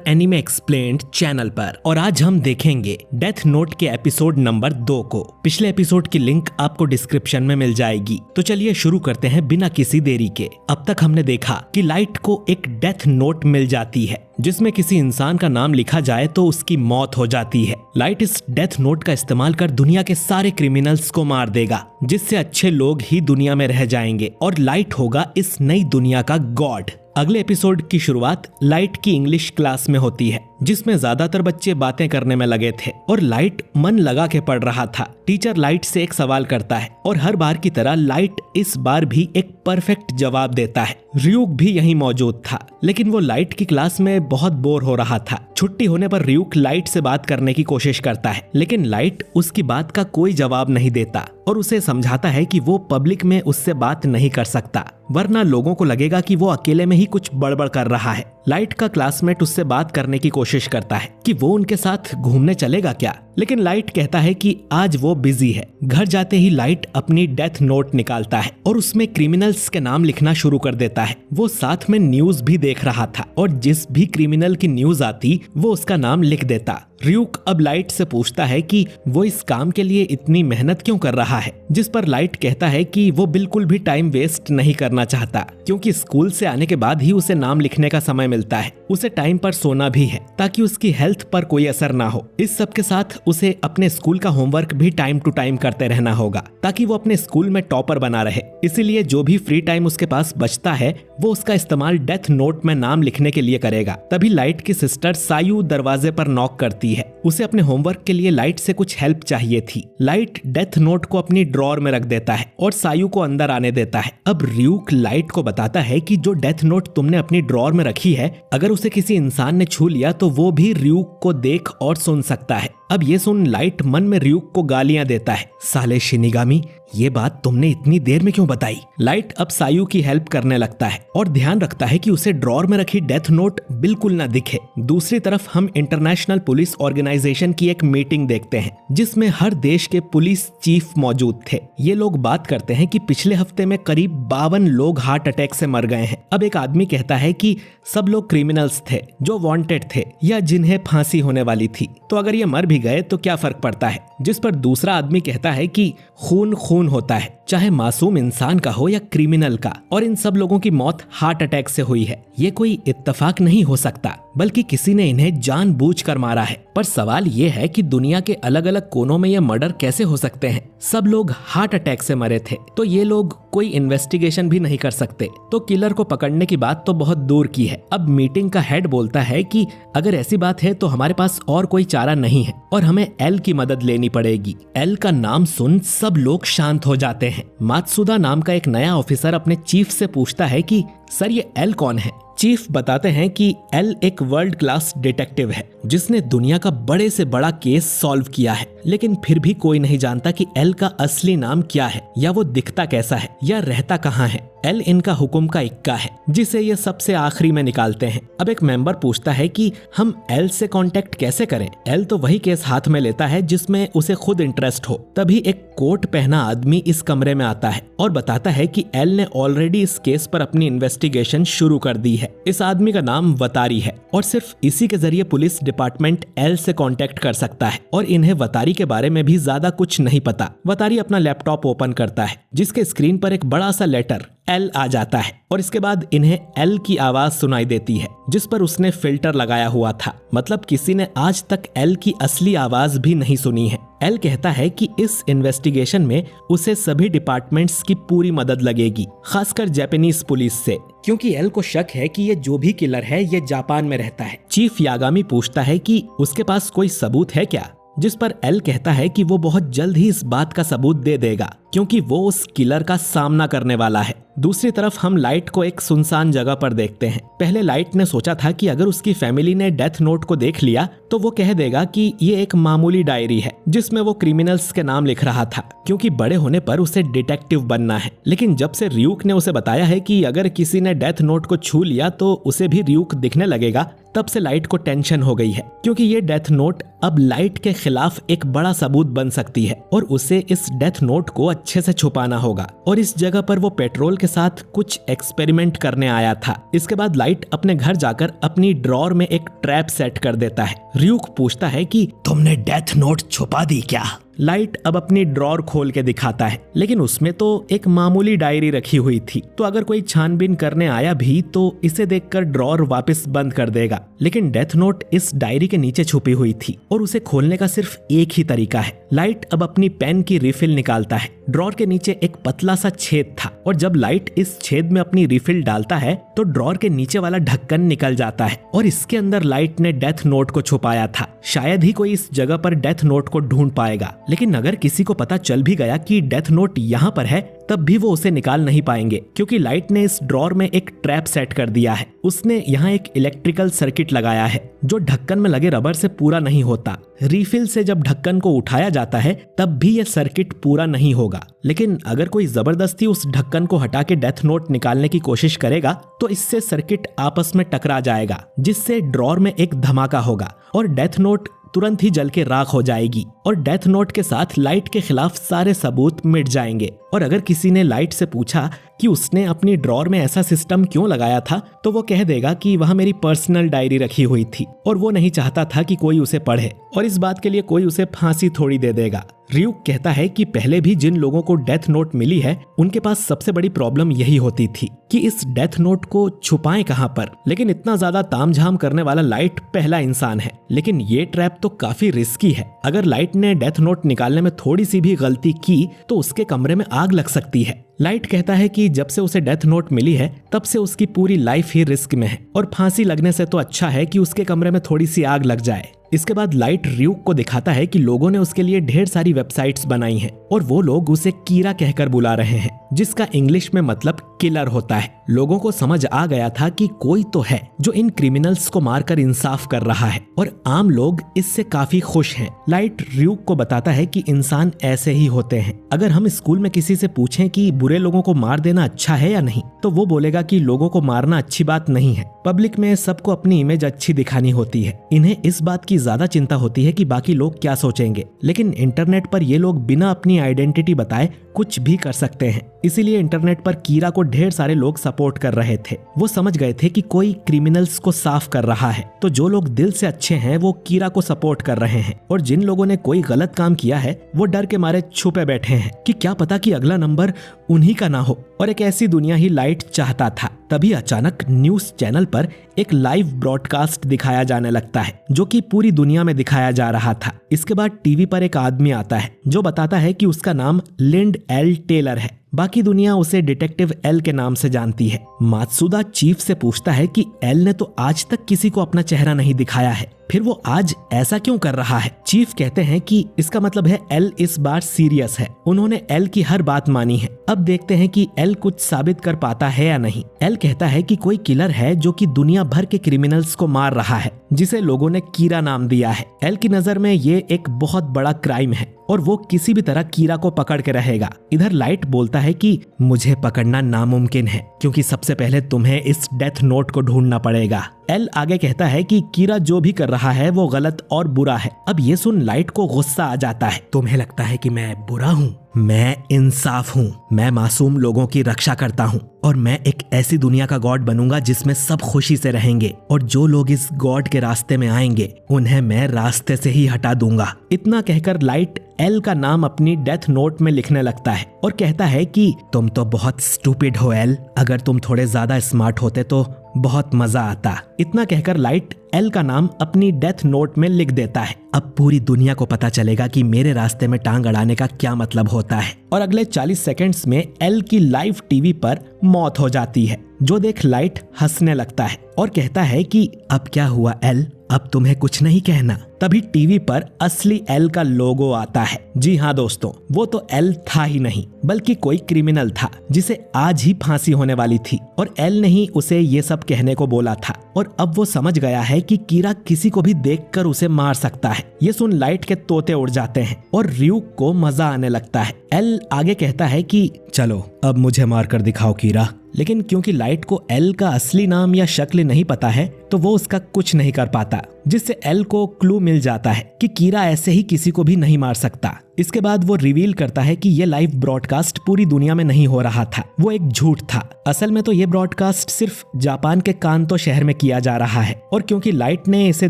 Anime explained channel पर। और आज हम देखेंगे डेथ नोट के एपिसोड नंबर 2 को। पिछले एपिसोड की लिंक आपको डिस्क्रिप्शन में मिल जाएगी। तो चलिए शुरू करते हैं बिना किसी देरी के। अब तक हमने देखा कि लाइट को एक डेथ नोट मिल जाती है जिसमें किसी इंसान का नाम लिखा जाए तो उसकी मौत हो जाती है। लाइट इस डेथ नोट का इस्तेमाल कर दुनिया के सारे क्रिमिनल्स को मार देगा, जिससे अच्छे लोग ही दुनिया में रह जाएंगे और लाइट होगा इस नई दुनिया का गॉड। अगले एपिसोड की शुरुआत लाइट की इंग्लिश क्लास में होती है, जिसमें ज्यादातर बच्चे बातें करने में लगे थे और लाइट मन लगा के पढ़ रहा था। टीचर लाइट से एक सवाल करता है और हर बार की तरह लाइट इस बार भी एक परफेक्ट जवाब देता है। रियूक भी यहीं मौजूद था, लेकिन वो लाइट की क्लास में बहुत बोर हो रहा था। छुट्टी होने पर रियूक लाइट से बात करने की कोशिश करता है, लेकिन लाइट उसकी बात का कोई जवाब नहीं देता और उसे समझाता है कि वो पब्लिक में उससे बात नहीं कर सकता, वरना लोगों को लगेगा कि वो अकेले में ही कुछ बड़बड़ कर रहा है। लाइट का क्लासमेट उससे बात करने की कोशिश करता है कि वो उनके साथ घूमने चलेगा क्या, लेकिन लाइट कहता है कि आज वो बिजी है। घर जाते ही लाइट अपनी डेथ नोट निकालता है और उसमें क्रिमिनल्स के नाम लिखना शुरू कर देता है। वो साथ में न्यूज भी देख रहा था और जिस भी क्रिमिनल की न्यूज आती वो उसका नाम लिख देता। रियूक अब लाइट से पूछता है कि वो इस काम के लिए इतनी मेहनत क्यों कर रहा है, जिस पर लाइट कहता है कि वो बिल्कुल भी टाइम वेस्ट नहीं करना चाहता, क्योंकि स्कूल से आने के बाद ही उसे नाम लिखने का समय मिलता है। उसे टाइम पर सोना भी है ताकि उसकी हेल्थ पर कोई असर ना हो। इस सब के साथ उसे अपने स्कूल का होमवर्क भी टाइम टू टाइम करते रहना होगा ताकि वो अपने स्कूल में टॉपर बना रहे। इसीलिए जो भी फ्री टाइम उसके पास बचता है वो उसका इस्तेमाल डेथ नोट में नाम लिखने के लिए करेगा। तभी लाइट की सिस्टर सायू दरवाजे पर नॉक करती है। उसे अपने होमवर्क के लिए लाइट से कुछ हेल्प चाहिए थी। लाइट डेथ नोट को अपनी ड्रॉर में रख देता है और सायू को अंदर आने देता है। अब रियूक लाइट को बताता है कि जो डेथ नोट तुमने अपनी ड्रॉर में रखी है, अगर उसे किसी इंसान ने छू लिया तो वो भी रियूक को देख और सुन सकता है। अब ये सुन लाइट मन में रियूक को गालियां देता है, साले शिनिगामी, ये बात तुमने इतनी देर में क्यों बताई। लाइट अब सायू की हेल्प करने लगता है और ध्यान रखता है कि उसे ड्रॉर में रखी डेथ नोट बिल्कुल ना दिखे। दूसरी तरफ हम इंटरनेशनल पुलिस ऑर्गेनाइजेशन की एक मीटिंग देखते हैं जिसमें हर देश के पुलिस चीफ मौजूद थे। ये लोग बात करते हैं कि पिछले हफ्ते में करीब 52 लोग हार्ट अटैक से मर गए हैं। अब एक आदमी कहता है कि सब लोग क्रिमिनल्स थे जो वांटेड थे या जिन्हें फांसी होने वाली थी, तो अगर ये मर भी गए तो क्या फर्क पड़ता है। जिस पर दूसरा आदमी कहता है कि खून खून होता है, चाहे मासूम इंसान का हो या क्रिमिनल का, और इन सब लोगों की मौत हार्ट अटैक से हुई है। ये कोई इत्तेफाक नहीं हो सकता, बल्कि किसी ने इन्हें जानबूझकर मारा है। पर सवाल ये है कि दुनिया के अलग अलग कोनों में ये मर्डर कैसे हो सकते हैं। सब लोग हार्ट अटैक से मरे थे तो ये लोग कोई इन्वेस्टिगेशन भी नहीं कर सकते, तो किलर को पकड़ने की बात तो बहुत दूर की है। अब मीटिंग का हेड बोलता है कि अगर ऐसी बात है तो हमारे पास और कोई चारा नहीं है और हमें एल की मदद लेनी पड़ेगी। एल का नाम सुन सब लोग शांत हो जाते हैं। मात्सुदा नाम का एक नया ऑफिसर अपने चीफ से पूछता है कि सर ये एल कौन है। चीफ बताते हैं कि एल एक वर्ल्ड क्लास डिटेक्टिव है जिसने दुनिया का बड़े से बड़ा केस सॉल्व किया है, लेकिन फिर भी कोई नहीं जानता कि एल का असली नाम क्या है या वो दिखता कैसा है या रहता कहाँ है। एल इनका हुक्म का इक्का है जिसे ये सबसे आखिरी में निकालते हैं। अब एक मेंबर पूछता है कि हम एल से कांटेक्ट कैसे करें। एल तो वही केस हाथ में लेता है जिसमें उसे खुद इंटरेस्ट हो। तभी एक कोट पहना आदमी इस कमरे में आता है और बताता है कि एल ने ऑलरेडी इस केस पर अपनी इन्वेस्टिगेशन शुरू कर दी है। इस आदमी का नाम वतारी है और सिर्फ इसी के जरिए पुलिस डिपार्टमेंट एल से कांटेक्ट कर सकता है और इन्हें वतारी के बारे में भी ज्यादा कुछ नहीं पता। वतारी अपना लैपटॉप ओपन करता है जिसके स्क्रीन पर एक बड़ा सा लेटर एल आ जाता है और इसके बाद इन्हें एल की आवाज सुनाई देती है जिस पर उसने फिल्टर लगाया हुआ था। मतलब किसी ने आज तक एल की असली आवाज भी नहीं सुनी है। एल कहता है कि इस इन्वेस्टिगेशन में उसे सभी डिपार्टमेंट्स की पूरी मदद लगेगी, खासकर जापानीज पुलिस से, क्योंकि एल को शक है कि ये जो भी किलर है ये जापान में रहता है। चीफ यागामी पूछता है कि उसके पास कोई सबूत है क्या, जिस पर एल कहता है कि वो बहुत जल्द ही इस बात का सबूत दे देगा क्योंकि वो उस किलर का सामना करने वाला है। दूसरी तरफ हम लाइट को एक सुनसान जगह पर देखते हैं। पहले लाइट ने सोचा था कि अगर उसकी फैमिली ने डेथ नोट को देख लिया तो वो कह देगा कि ये एक मामूली डायरी है जिसमें वो क्रिमिनल्स के नाम लिख रहा था, क्योंकि बड़े होने पर उसे डिटेक्टिव बनना है। लेकिन जब से रियूक ने उसे बताया है कि अगर किसी ने डेथ नोट को छू लिया तो उसे भी रियूक दिखने लगेगा, तब से लाइट को टेंशन हो गई है, क्योंकि ये डेथ नोट अब लाइट के खिलाफ एक बड़ा सबूत बन सकती है और उसे इस डेथ नोट को अच्छे से छुपाना होगा और इस जगह पर वो पेट्रोल के साथ कुछ एक्सपेरिमेंट करने आया था। इसके बाद लाइट अपने घर जाकर अपनी ड्रॉर में एक ट्रैप सेट कर देता है। र्यूक पूछता है कि तुमने डेथ नोट छुपा दी क्या? लाइट अब अपनी ड्रॉर खोल के दिखाता है, लेकिन उसमें तो एक मामूली डायरी रखी हुई थी, तो अगर कोई छानबीन करने आया भी तो इसे देखकर ड्रॉर वापस बंद कर देगा। लेकिन डेथ नोट इस डायरी के नीचे छुपी हुई थी और उसे खोलने का सिर्फ एक ही तरीका है। लाइट अब अपनी पेन की रिफिल निकालता है। ड्रॉर के नीचे एक पतला सा छेद था और जब लाइट इस छेद में अपनी रिफिल डालता है तो ड्रॉर के नीचे वाला ढक्कन निकल जाता है और इसके अंदर लाइट ने डेथ नोट को छुपाया था। शायद ही कोई इस जगह पर डेथ नोट को ढूंढ पाएगा, लेकिन अगर किसी को पता चल भी गया कि डेथ नोट यहाँ पर है तब भी वो उसे निकाल नहीं पाएंगे, क्योंकि लाइट ने इस ड्रॉर में एक ट्रैप सेट कर दिया है। उसने यहाँ एक इलेक्ट्रिकल सर्किट लगाया है जो ढक्कन में लगे रबर से पूरा नहीं होता। रिफिल से जब ढक्कन को उठाया जाता है तब भी यह सर्किट पूरा नहीं होगा, लेकिन अगर कोई जबरदस्ती उस ढक्कन को हटा के डेथ नोट निकालने की कोशिश करेगा तो इससे सर्किट आपस में टकरा जाएगा, जिससे ड्रॉर में एक धमाका होगा और डेथ नोट तुरंत ही जल के राख हो जाएगी और डेथ नोट के साथ लाइट के खिलाफ सारे सबूत मिट जाएंगे। और अगर किसी ने लाइट से पूछा कि उसने अपनी ड्रॉर में ऐसा सिस्टम क्यों लगाया था तो वो कह देगा कि वहाँ मेरी पर्सनल डायरी रखी हुई थी और वो नहीं चाहता था कि कोई उसे पढ़े, और इस बात के लिए कोई उसे फांसी थोड़ी दे देगा। र्यूक कहता है कि पहले भी जिन लोगों को डेथ नोट मिली है उनके पास सबसे बड़ी प्रॉब्लम यही होती थी कि इस डेथ नोट को छुपाएं कहां पर। लेकिन इतना ज्यादा तामझाम करने वाला लाइट पहला इंसान है, लेकिन ये ट्रैप तो काफी रिस्की है। अगर लाइट ने डेथ नोट निकालने में थोड़ी सी भी गलती की तो उसके कमरे में आग लग सकती है। लाइट कहता है कि जब से उसे डेथ नोट मिली है तब से उसकी पूरी लाइफ ही रिस्क में है और फांसी लगने से तो अच्छा है कि उसके कमरे में थोड़ी सी आग लग जाए। इसके बाद लाइट र्यूक को दिखाता है कि लोगों ने उसके लिए ढेर सारी वेबसाइट्स बनाई हैं और वो लोग उसे कीरा कहकर बुला रहे हैं, जिसका इंग्लिश में मतलब किलर होता है। लोगों को समझ आ गया था कि कोई तो है जो इन क्रिमिनल्स को मारकर इंसाफ कर रहा है और आम लोग इससे काफी खुश हैं। लाइट र्यूक को बताता है कि इंसान ऐसे ही होते हैं। अगर हम स्कूल में किसी से पूछें कि बुरे लोगों को मार देना अच्छा है या नहीं तो वो बोलेगा कि लोगों को मारना अच्छी बात नहीं है। पब्लिक में सबको अपनी इमेज अच्छी दिखानी होती है। इन्हें इस बात की ज्यादा चिंता होती है कि बाकी लोग क्या सोचेंगे, लेकिन इंटरनेट पर ये लोग बिना अपनी आइडेंटिटी बताए कुछ भी कर सकते हैं। इसीलिए इंटरनेट पर कीरा को ढेर सारे लोग सपोर्ट कर रहे थे। वो समझ गए थे कि कोई क्रिमिनल्स को साफ कर रहा है, तो जो लोग दिल से अच्छे हैं वो कीरा को सपोर्ट कर रहे हैं और जिन लोगों ने कोई गलत काम किया है वो डर के मारे छुपे बैठे हैं कि क्या पता कि अगला नंबर उन्हीं का ना हो। और एक ऐसी दुनिया ही लाइट चाहता था। तभी अचानक न्यूज चैनल पर एक लाइव ब्रॉडकास्ट दिखाया जाने लगता है जो कि पूरी दुनिया में दिखाया जा रहा था। इसके बाद टीवी पर एक आदमी आता है जो बताता है कि उसका नाम लिंड एल टेलर है। बाकी दुनिया उसे डिटेक्टिव एल के नाम से जानती है। मात्सुदा चीफ से पूछता है कि एल ने तो आज तक किसी को अपना चेहरा नहीं दिखाया है, फिर वो आज ऐसा क्यों कर रहा है। चीफ कहते हैं कि इसका मतलब है एल इस बार सीरियस है। उन्होंने एल की हर बात मानी है। अब देखते हैं कि एल कुछ साबित कर पाता है या नहीं। एल कहता है कि कोई किलर है जो कि दुनिया भर के क्रिमिनल्स को मार रहा है, जिसे लोगों ने कीरा नाम दिया है। एल की नजर में ये एक बहुत बड़ा क्राइम है और वो किसी भी तरह कीरा को पकड़ के रहेगा। इधर लाइट बोलता है कि मुझे पकड़ना नामुमकिन है क्योंकि सबसे पहले तुम्हें इस डेथ नोट को ढूंढना पड़ेगा। एल आगे कहता है कि कीरा जो भी कर रहा है वो गलत और बुरा है। अब ये सुन लाइट को गुस्सा आ जाता है। तुम्हें लगता है कि मैं बुरा हूँ? मैं इंसाफ हूँ। मैं मासूम लोगों की रक्षा करता हूँ और मैं एक ऐसी दुनिया का गॉड बनूंगा जिसमें सब खुशी से रहेंगे और जो लोग इस गॉड के रास्ते में आएंगे उन्हें मैं रास्ते से ही हटा दूंगा। इतना कहकर लाइट एल का नाम अपनी डेथ नोट में लिखने लगता है और कहता है कि तुम तो बहुत स्टूपिड हो एल, अगर तुम थोड़े ज्यादा स्मार्ट होते तो बहुत मजा आता। इतना कहकर लाइट एल का नाम अपनी डेथ नोट में लिख देता है। अब पूरी दुनिया को पता चलेगा कि मेरे रास्ते में टांग अड़ाने का क्या मतलब होता है। और अगले 40 सेकंड्स में एल की लाइव टीवी पर मौत हो जाती है, जो देख लाइट हंसने लगता है और कहता है कि अब क्या हुआ एल, अब तुम्हें कुछ नहीं कहना। तभी टीवी पर असली एल का लोगो आता है। जी हाँ दोस्तों, वो तो एल था ही नहीं बल्कि कोई क्रिमिनल था जिसे आज ही फांसी होने वाली थी और एल ने ही उसे ये सब कहने को बोला था। और अब वो समझ गया है कि कीरा किसी को भी देखकर उसे मार सकता है। ये सुन लाइट के तोते उड़ जाते हैं और र्यूक को मजा आने लगता है। एल आगे कहता है कि चलो अब मुझे मार कर दिखाओ कीरा। लेकिन क्योंकि लाइट को एल का असली नाम या शक्ल नहीं पता है तो वो उसका कुछ नहीं कर पाता, जिससे एल को क्लू मिल जाता है कि कीरा ऐसे ही किसी को भी नहीं मार सकता। इसके बाद वो रिवील करता है कि ये लाइव ब्रॉडकास्ट पूरी दुनिया में नहीं हो रहा था, वो एक झूठ था। असल में तो ये ब्रॉडकास्ट सिर्फ जापान के कांतो शहर में किया जा रहा है, और क्योंकि लाइट ने इसे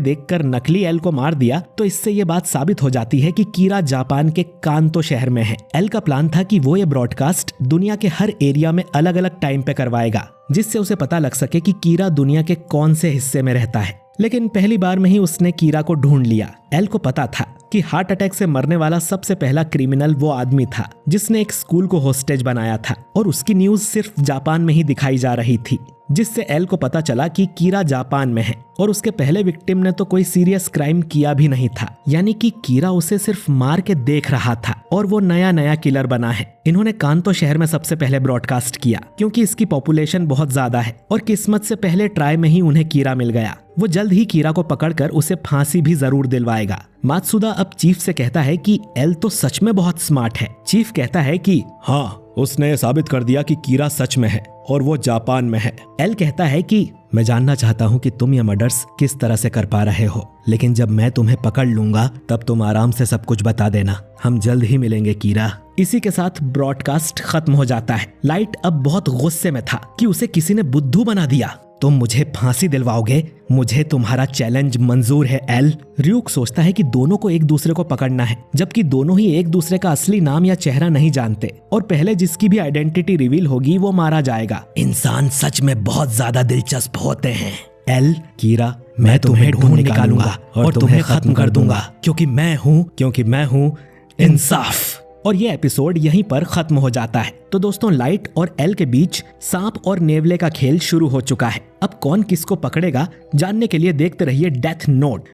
देखकर नकली एल को मार दिया तो इससे ये बात साबित हो जाती है कि कीरा जापान के कांतो शहर में है। एल का प्लान था कि वो ये ब्रॉडकास्ट दुनिया के हर एरिया में अलग अलग टाइम पे करवाएगा, जिससे उसे पता लग सके कि कीरा दुनिया के कौन से हिस्से में रहता है। लेकिन पहली बार में ही उसने कीरा को ढूंढ लिया। एल को पता था कि हार्ट अटैक से मरने वाला सबसे पहला क्रिमिनल वो आदमी था जिसने एक स्कूल को होस्टेज बनाया था, और उसकी न्यूज सिर्फ जापान में ही दिखाई जा रही थी, जिससे एल को पता चला कि कीरा जापान में है और उसके पहले विक्टिम ने तो कोई सीरियस क्राइम किया भी नहीं था, यानी कि कीरा उसे सिर्फ मार के देख रहा था और वो नया किलर बना है। इन्होंने कांतो शहर में सबसे पहले ब्रॉडकास्ट किया क्योंकि इसकी पॉपुलेशन बहुत ज्यादा है, और किस्मत से पहले ट्राई में ही उन्हें कीरा मिल गया। वो जल्द ही कीरा को पकड़कर उसे फांसी भी जरूर दिलवाएगा। मात्सुदा अब चीफ से कहता है कि एल तो सच में बहुत स्मार्ट है। चीफ कहता है कि हाँ, उसने ये साबित कर दिया कि कीरा सच में है और वो जापान में है। एल कहता है कि मैं जानना चाहता हूँ कि तुम ये मर्डर्स किस तरह से कर पा रहे हो, लेकिन जब मैं तुम्हें पकड़ लूंगा तब तुम आराम से सब कुछ बता देना। हम जल्द ही मिलेंगे कीरा। इसी के साथ ब्रॉडकास्ट खत्म हो जाता है। लाइट अब बहुत गुस्से में था कि उसे किसी ने बुद्धू बना दिया। तुम मुझे फांसी दिलवाओगे? मुझे तुम्हारा चैलेंज मंजूर है एल। र्यूक सोचता है कि दोनों को एक दूसरे को पकड़ना है, जबकि दोनों ही एक दूसरे का असली नाम या चेहरा नहीं जानते, और पहले जिसकी भी आइडेंटिटी रिवील होगी वो मारा जाएगा। इंसान सच में बहुत ज्यादा दिलचस्प होते हैं एल। कीरा, मैं तुम्हें ढूंढ निकालूंगा और तुम्हें खत्म कर दूंगा, क्योंकि मैं हूँ इंसाफ। और ये एपिसोड यहीं पर खत्म हो जाता है। तो दोस्तों, लाइट और एल के बीच सांप और नेवले का खेल शुरू हो चुका है। अब कौन किसको पकड़ेगा, जानने के लिए देखते रहिए डेथ नोट।